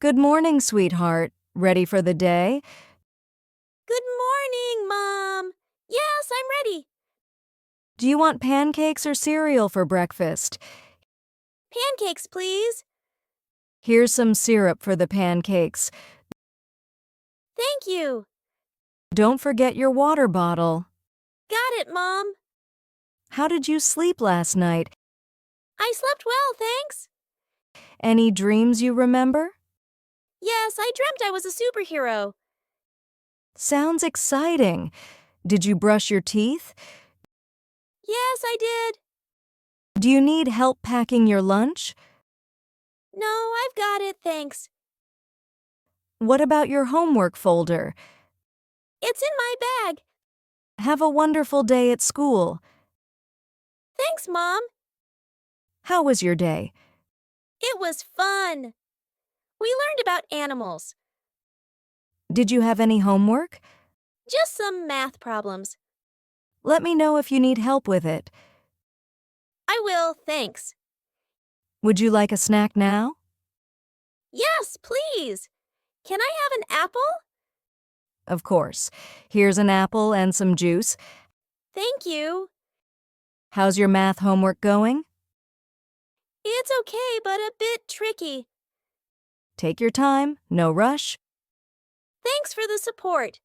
Good morning, sweetheart. Ready for the day? Good morning, Mom. Yes, I'm ready. Do you want pancakes or cereal for breakfast? Pancakes, please. Here's some syrup for the pancakes. Thank you. Don't forget your water bottle. Got it, Mom. How did you sleep last night? I slept well, thanks. Any dreams you remember? Yes, I dreamt I was a superhero. Sounds exciting. Did you brush your teeth? Yes, I did. Do you need help packing your lunch? No, I've got it, thanks. What about your homework folder? It's in my bag. Have a wonderful day at school. Thanks, Mom. How was your day? It was fun. We learned about animals. Did you have any homework? Just some math problems. Let me know if you need help with it. I will, thanks. Would you like a snack now? Yes, please. Can I have an apple? Of course. Here's an apple and some juice. Thank you. How's your math homework going? It's okay, but a bit tricky. Take your time, no rush. Thanks for the support.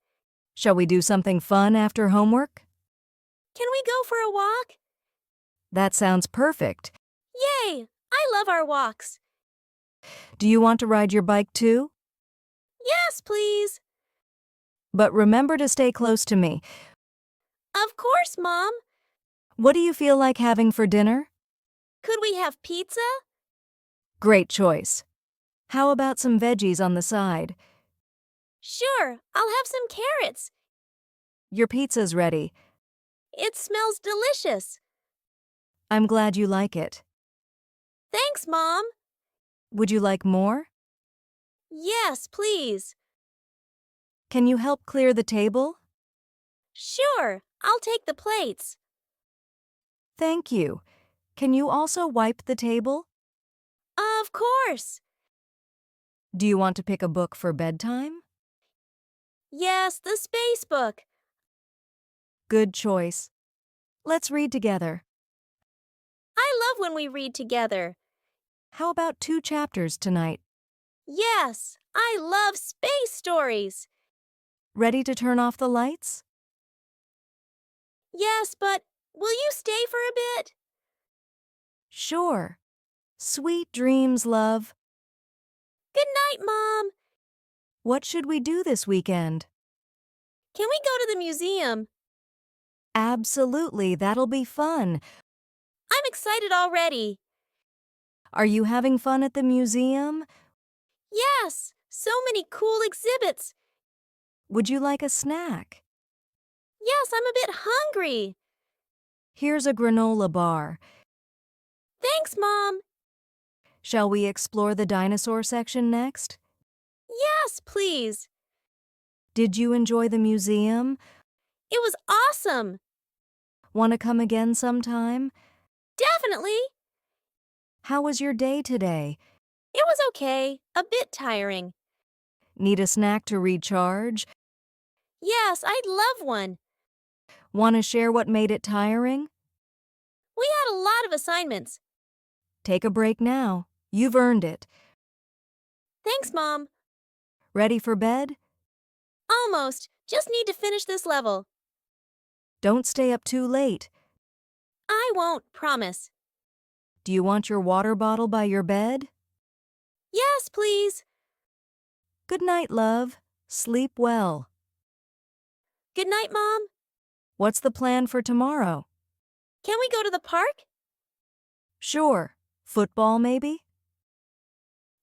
Shall we do something fun after homework? Can we go for a walk? That sounds perfect. Yay! I love our walks. Do you want to ride your bike too? Yes, please. But remember to stay close to me. Of course, Mom. What do you feel like having for dinner? Could we have pizza? Great choice. How about some veggies on the side? Sure, I'll have some carrots. Your pizza's ready. It smells delicious. I'm glad you like it. Thanks, Mom. Would you like more? Yes, please. Can you help clear the table? Sure, I'll take the plates. Thank you. Can you also wipe the table? Of course. Do you want to pick a book for bedtime? Yes, the space book. Good choice. Let's read together. I love when we read together. How about 2 chapters tonight? Yes, I love space stories. Ready to turn off the lights? Yes, but will you stay for a bit? Sure. Sweet dreams, love. Good night, Mom. What should we do this weekend? Can we go to the museum? Absolutely, that'll be fun. I'm excited already. Are you having fun at the museum? Yes, so many cool exhibits. Would you like a snack? Yes, I'm a bit hungry. Here's a granola bar. Thanks, Mom. Shall we explore the dinosaur section next? Yes, please. Did you enjoy the museum? It was awesome. Want to come again sometime? Definitely. How was your day today? It was okay, a bit tiring. Need a snack to recharge? Yes, I'd love one. Want to share what made it tiring? We had a lot of assignments. Take a break now. You've earned it. Thanks, Mom. Ready for bed? Almost. Just need to finish this level. Don't stay up too late. I won't, promise. Do you want your water bottle by your bed? Yes, please. Good night, love. Sleep well. Good night, Mom. What's the plan for tomorrow? Can we go to the park? Sure. Football, maybe?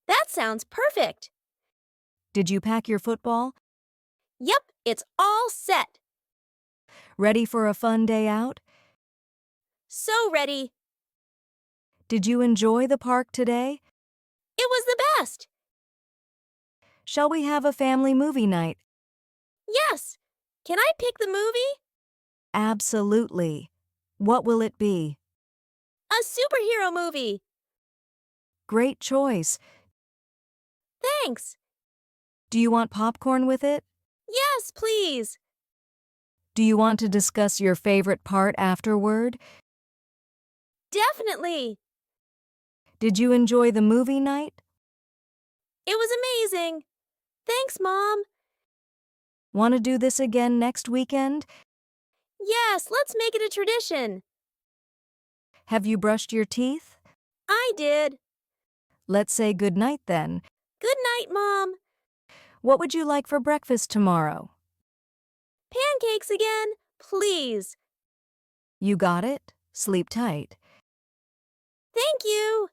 That sounds perfect. Did you pack your football? Yep, it's all set. Ready for a fun day out? So ready. Did you enjoy the park today? It was the best. Shall we have a family movie night? Yes. Can I pick the movie? Absolutely. What will it be? A superhero movie. Great choice. Thanks. Do you want popcorn with it? Yes, please. Do you want to discuss your favorite part afterward? Definitely. Did you enjoy the movie night? It was amazing. Thanks, Mom. Want to do this again next weekend? Yes, let's make it a tradition. Have you brushed your teeth? I did. Let's say goodnight then. Good night, Mom. What would you like for breakfast tomorrow? Pancakes again, please. You got it? Sleep tight. Thank you.